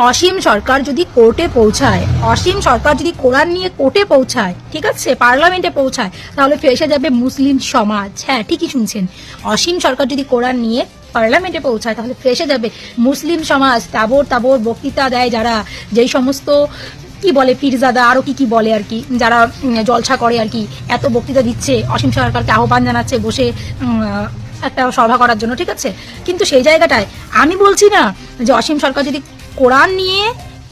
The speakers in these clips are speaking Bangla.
অসীম সরকার যদি কোর্টে পৌঁছায়, অসীম সরকার যদি কোরআন নিয়ে কোর্টে পৌঁছায়, ঠিক আছে, পার্লামেন্টে পৌঁছায়, তাহলে ফেসে যাবে মুসলিম সমাজ। হ্যাঁ, ঠিকই শুনছেন, অসীম সরকার যদি কোরআন নিয়ে পার্লামেন্টে পৌঁছায় তাহলে ফেসে যাবে মুসলিম সমাজ। তাবর তাবর বক্তৃতা দেয় যারা, যেই সমস্ত কি বলে পীরজাদা, আরো কি বলে আর কি, যারা জলসা করে আর কি, এত বক্তৃতা দিচ্ছে, অসীম সরকারকে আহ্বান জানাচ্ছে বসে একটা সভা করার জন্য, ঠিক আছে। কিন্তু সেই জায়গাটায় আমি বলছি না যে অসীম সরকার যদি কোরআন নিয়ে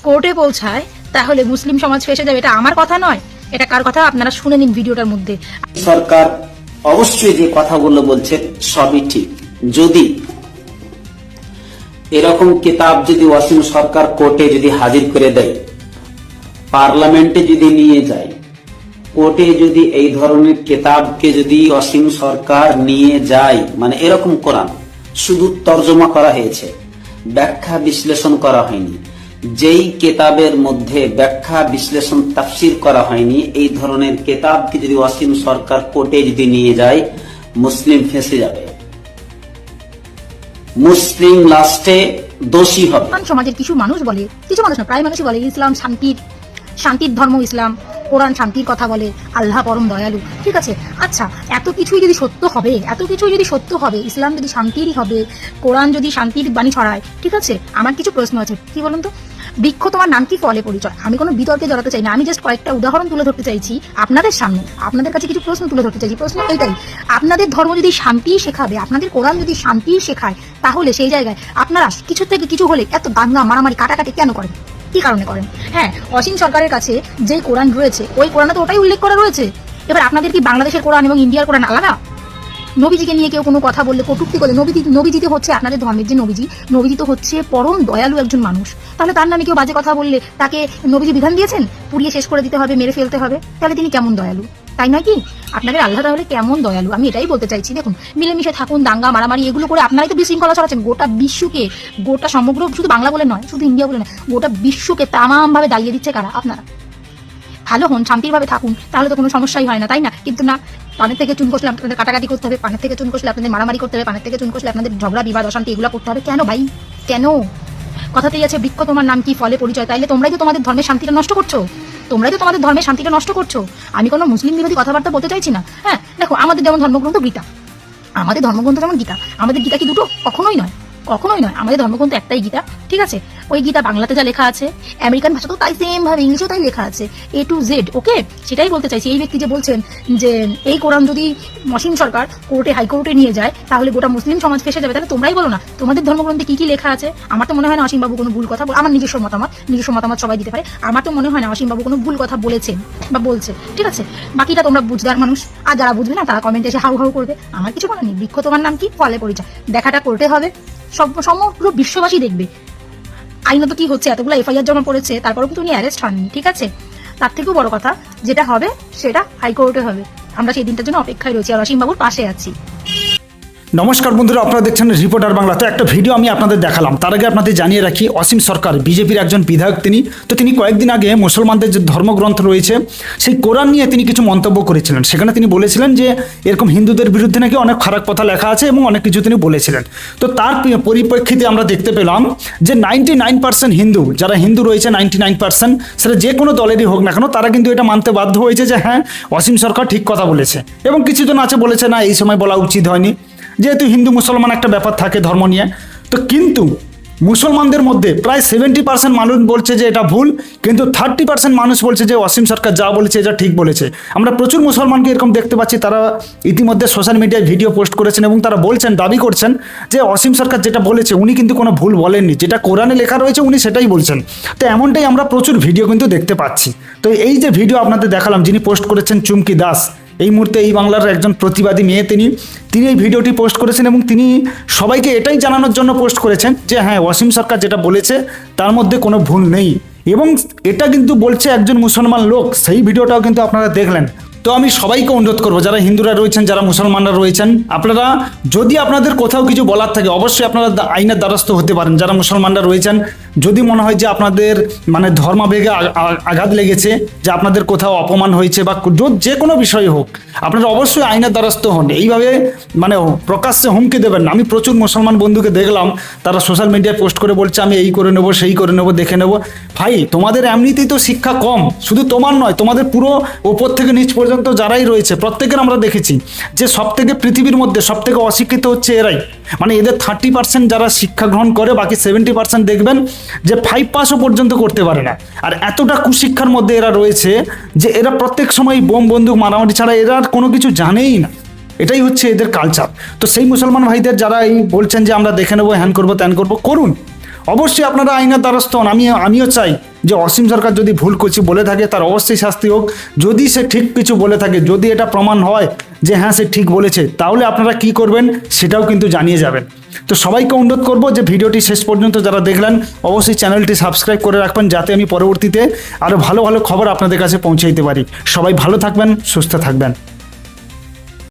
কোর্টে পৌঁছায় তাহলে মুসলিম সমাজ ফেসে যাবে। এটা আমার কথা নয়, এটা কার কথা আপনারা শুনে নিন ভিডিওটার মধ্যে। সরকার অবশ্যই যে কথাগুলো বলছে সবই ঠিক। যদি এরকম কিতাব যদি অসীম সরকার কোর্টে যদি হাজির করে দেয়, পার্লামেন্টে যদি নিয়ে যায়, কোর্টে যদি এই ধরনের কিতাবকে যদি অসীম সরকার নিয়ে যায়, মানে এরকম কোরআন শুধু তর্জমা করা হয়েছে, ব্যাখ্যা বিশ্লেষণ করা হয়নি, যেই কিতাবের মধ্যে ব্যাখ্যা বিশ্লেষণ তাফসীর করা হয়নি, এই ধরনের কিতাবকে যদি অসীম সরকার কোর্টে যদি নিয়ে যায়, মুসলিম ফেঁসে যাবে, মুসলিম লাস্টে দোষী হবে। সমাজের কিছু মানুষ বলে, কিছু মানুষ না, প্রায় মানুষই বলে ইসলাম শান্তির ধর্ম, ইসলাম কোরআন শান্তির কথা বলে, আল্লাহ পরম দয়ালু, ঠিক আছে। আচ্ছা, এত কিছুই যদি সত্য হবে, ইসলাম যদি শান্তিরই হবে, কোরআন যদি শান্তির বাণী ছড়ায়, ঠিক আছে, আমার কিছু প্রশ্ন আছে। কি বলুন তো, বৃক্ষ তোমার নাম কি, ফলে পরিচয়। আমি কোনো বিতর্কে জড়াতে চাই না, আমি জাস্ট কয়েকটা উদাহরণ তুলে ধরতে চাইছি আপনাদের সামনে, আপনাদের কাছে কিছু প্রশ্ন তুলে ধরতে চাইছি। প্রশ্ন এইটাই, আপনাদের ধর্ম যদি শান্তি শেখাবে, আপনাদের কোরআন যদি শান্তি শেখায়, তাহলে সেই জায়গায় আপনারা কিছু থেকে কিছু হলে এত দাঙ্গা মারামারি কাটাকাটি কেন করেন, কি কারণে করেন? হ্যাঁ, অসীম সরকারের কাছে যেই কোরআন রয়েছে, ওই কোরআনে তো ওটাই উল্লেখ করা রয়েছে। এবার আপনাদের কি বাংলাদেশের কোরআন এবং ইন্ডিয়ার কোরআন আলাদা? নবীজিকে নিয়ে কেউ কোনো কথা বললে, কটূক্তি করলে, নবীজি তো হচ্ছে আপনাদের ধর্মের যে নবীজি তো হচ্ছে পরম দয়ালু একজন মানুষ, তাহলে তার নামে কেউ বাজে কথা বললে তাকে নবীজি বিধান দিয়েছেন পুড়িয়ে শেষ করে দিতে হবে, মেরে ফেলতে হবে, তাহলে তিনি কেমন দয়ালু, তাই নয় কি? আপনাদের আল্লাহ তাহলে কেমন দয়ালু, আমি এটাই বলতে চাইছি। দেখুন, মিলেমিশে থাকুন, দাঙ্গা মারামারি এগুলো করে আপনারাই তো বিশৃঙ্খলা ছড়াচ্ছেন গোটা বিশ্বকে, গোটা সমগ্র, শুধু বাংলা বলে নয়, শুধু ইন্ডিয়া বলে নয়, গোটা বিশ্বকে তামাম ভাবে দাঁড়িয়ে দিচ্ছে কারা? আপনারা। ভালো হন, শান্তিভাবে থাকুন, তাহলে তো কোনো সমস্যাই হয় না, তাই না? কিন্তু না, পানের থেকে চুন কষলে আপনাদের কাটাকাটি করতে হবে, পানের থেকে চুন কষলে আপনাদের মারামারি করতে হবে, পানের থেকে চুন কষলে আপনাদের ঝগড়া বিবাদ অশান্তি এগুলো করতে হবে। কেন ভাই, কেন? কথাতেই আছে বৃক্ষ তোমার নাম কি, ফলে পরিচয়। তাইলে তোমরাই তো তোমাদের ধর্মের শান্তিটা নষ্ট করছো, আমি কোনো মুসলিম বিরোধী কথাবার্তা বলতে চাইছি না। হ্যাঁ, দেখো, আমাদের যেমন ধর্মগ্রন্থ গীতা, যেমন গীতা, আমাদের গীতা কি দুটো? কখনোই নয়, আমাদের ধর্মগ্রন্থ একটাই গীতা, ঠিক আছে। ওই গীতা বাংলাতে যা লেখা আছে, আমেরিকান ভাষা তো তাই সেম ভাবে ইংলিশেও তাই লেখা আছে, A to Z, ওকে। সেটাই বলতে চাইছি। এই ব্যক্তি যে বলছেন যে এই কোরআন যদি অসীম সরকার হাইকোর্টে নিয়ে যায় তাহলে গোটা মুসলিম সমাজ ফেসে যাবে, তাহলে তোমরাই বলো না তোমাদের ধর্মগ্রন্থে কি লেখা আছে। আমার তো মনে হয় না অসীম বাবু কোনো ভুল কথা আমার নিজস্ব মতামত সবাই দিতে পারে, আমার তো মনে হয় না অসীম বাবু কোনো ভুল কথা বলেছেন বা বলছে, ঠিক আছে। বাকিটা তোমরা বুঝদার মানুষ, আর যারা বুঝবে না তারা কমেন্টে এসে হাউ হাউ করবে, আমার কিছু বলার নেই। বৃক্ষ তোমার নাম কি, ফলে পরিচয়, দেখাটা করতে হবে, সমগ্র বিশ্ববাসী দেখবে আইনত কি হচ্ছে। এতগুলো FIR জমা পড়েছে, তারপরেও কিন্তু উনি অ্যারেস্ট হননি, ঠিক আছে। তার থেকেও বড় কথা, যেটা হবে সেটা হাইকোর্টে হবে। আমরা সেই দিনটার জন্য অপেক্ষায় রয়েছি, আর অসীম বাবুর পাশে আছি। নমস্কার বন্ধুরা, আপনারা দেখছেন রিপোর্টার বাংলা। তো একটা ভিডিও আমি আপনাদের দেখালাম, তার আগে আপনাদের জানিয়ে রাখি, অসীম সরকার বিজেপির একজন বিধায়ক তিনি কয়েকদিন আগে মুসলমানদের যে ধর্মগ্রন্থ রয়েছে সেই কোরআন নিয়ে তিনি কিছু মন্তব্য করেছিলেন। সেখানে তিনি বলেছিলেন যে এরকম হিন্দুদের বিরুদ্ধে নাকি অনেক খারাপ কথা লেখা আছে এবং অনেক কিছু তিনি বলেছিলেন। তো তার পরিপ্রেক্ষিতে আমরা দেখতে পেলাম যে 99% হিন্দু, যারা হিন্দু রয়েছে 99%, সেটা যে কোনো দলেরই হোক না কেন, তারা কিন্তু এটা মানতে বাধ্য হয়েছে যে হ্যাঁ, অসীম সরকার ঠিক কথা বলেছে। এবং কিছুজন আছে বলেছে না, এই সময় বলা উচিত হয়নি, যেহেতু হিন্দু মুসলমান একটা ব্যাপার থাকে ধর্ম নিয়ে। তো কিন্তু মুসলমানদের মধ্যে প্রায় 70% মানুষ বলছে যে এটা ভুল, কিন্তু 30% মানুষ বলছে যে অসীম সরকার যা বলেছে এটা ঠিক বলেছে। আমরা প্রচুর মুসলমানকে এরকম দেখতে পাচ্ছি, তারা ইতিমধ্যে সোশ্যাল মিডিয়ায় ভিডিও পোস্ট করেছেন এবং তারা দাবি করছেন যে অসীম সরকার যেটা বলেছে উনি কিন্তু কোনো ভুল বলেননি, যেটা কোরআনে লেখা রয়েছে উনি সেটাই বলছেন। তো এমনটাই আমরা প্রচুর ভিডিও কিন্তু দেখতে পাচ্ছি। তো এই যে ভিডিও আপনাদের দেখালাম, যিনি পোস্ট করেছেন চুমকি দাস, এই মুহূর্তে এই বাংলার একজন প্রতিবাদী মেয়ে, তিনি এই ভিডিওটি পোস্ট করেছেন এবং তিনি সবাইকে এটাই জানানোর জন্য পোস্ট করেছেন যে হ্যাঁ, অসীম সরকার যেটা বলেছে তার মধ্যে কোনো ভুল নেই। এবং এটা কিন্তু বলছে একজন মুসলমান লোক, সেই ভিডিওটাও কিন্তু আপনারা দেখলেন। তো আমি সবাইকে অনুরোধ করবো, যারা হিন্দুরা রয়েছেন, যারা মুসলমানরা রয়েছেন, আপনারা যদি আপনাদের কোথাও কিছু বলার থাকে অবশ্যই আপনারা আইনের দ্বারস্থ হতে পারেন। যারা মুসলমানরা রয়েছেন যদি মনে হয় যে আপনাদের মানে ধর্মাবেগে আঘাত লেগেছে, যে আপনাদের কোথাও অপমান হয়েছে বা যে কোনো বিষয় হোক, আপনারা অবশ্যই আইনের দ্বারস্থ হন। এইভাবে মানে প্রকাশ্যে হুমকি দেবেন না। আমি প্রচুর মুসলমান বন্ধুকে দেখলাম, তারা সোশ্যাল মিডিয়ায় পোস্ট করে বলছে আমি এই করে নেবো, সেই করে নেবো, দেখে নেবো। ভাই, তোমাদের এমনিতেই তো শিক্ষা কম, শুধু তোমার নয়, তোমাদের পুরো ওপর থেকে নিচ পর্যন্ত যারাই রয়েছে প্রত্যেকের আমরা দেখেছি যে সব থেকে পৃথিবীর মধ্যে সব থেকে অশিক্ষিত হচ্ছে এরাই। মানে এদের 30% যারা শিক্ষা গ্রহণ করে, বাকি 70% দেখবেন যে 5 পাসও পর্যন্ত করতে পারে না। আর এতটা কুশিক্ষার মধ্যে এরা রয়েছে যে এরা প্রত্যেক সময় বোম বন্দুক মারামারি ছাড়া এরা আর কোনো কিছু জানেই না। এটাই হচ্ছে এদের কালচার। তো সেই মুসলমান ভাইদের যারা এই বলছেন যে আমরা দেখে নেবো, হ্যান করবো, ত্যান করবো, করুন। অবশ্যই আপনারা আইনের দ্বারস্থ হন। আমিও চাই যে অসীম সরকার যদি ভুল কিছু বলে থাকে তার অবশ্যই শাস্তি হোক। যদি সে ঠিক কিছু বলে থাকে, যদি এটা প্রমাণ হয় যে হ্যাঁ সে ঠিক বলেছে, তাহলে আপনারা কি করবেন সেটাও কিন্তু জানিয়ে যাবেন। তো সবাইকে অনুরোধ করবো যে ভিডিওটি শেষ পর্যন্ত যারা দেখলেন অবশ্যই চ্যানেলটি সাবস্ক্রাইব করে রাখবেন, যাতে আমি পরবর্তীতে আরও ভালো ভালো খবর আপনাদের কাছে পৌঁছে দিতে পারি। সবাই ভালো থাকবেন, সুস্থ থাকবেন।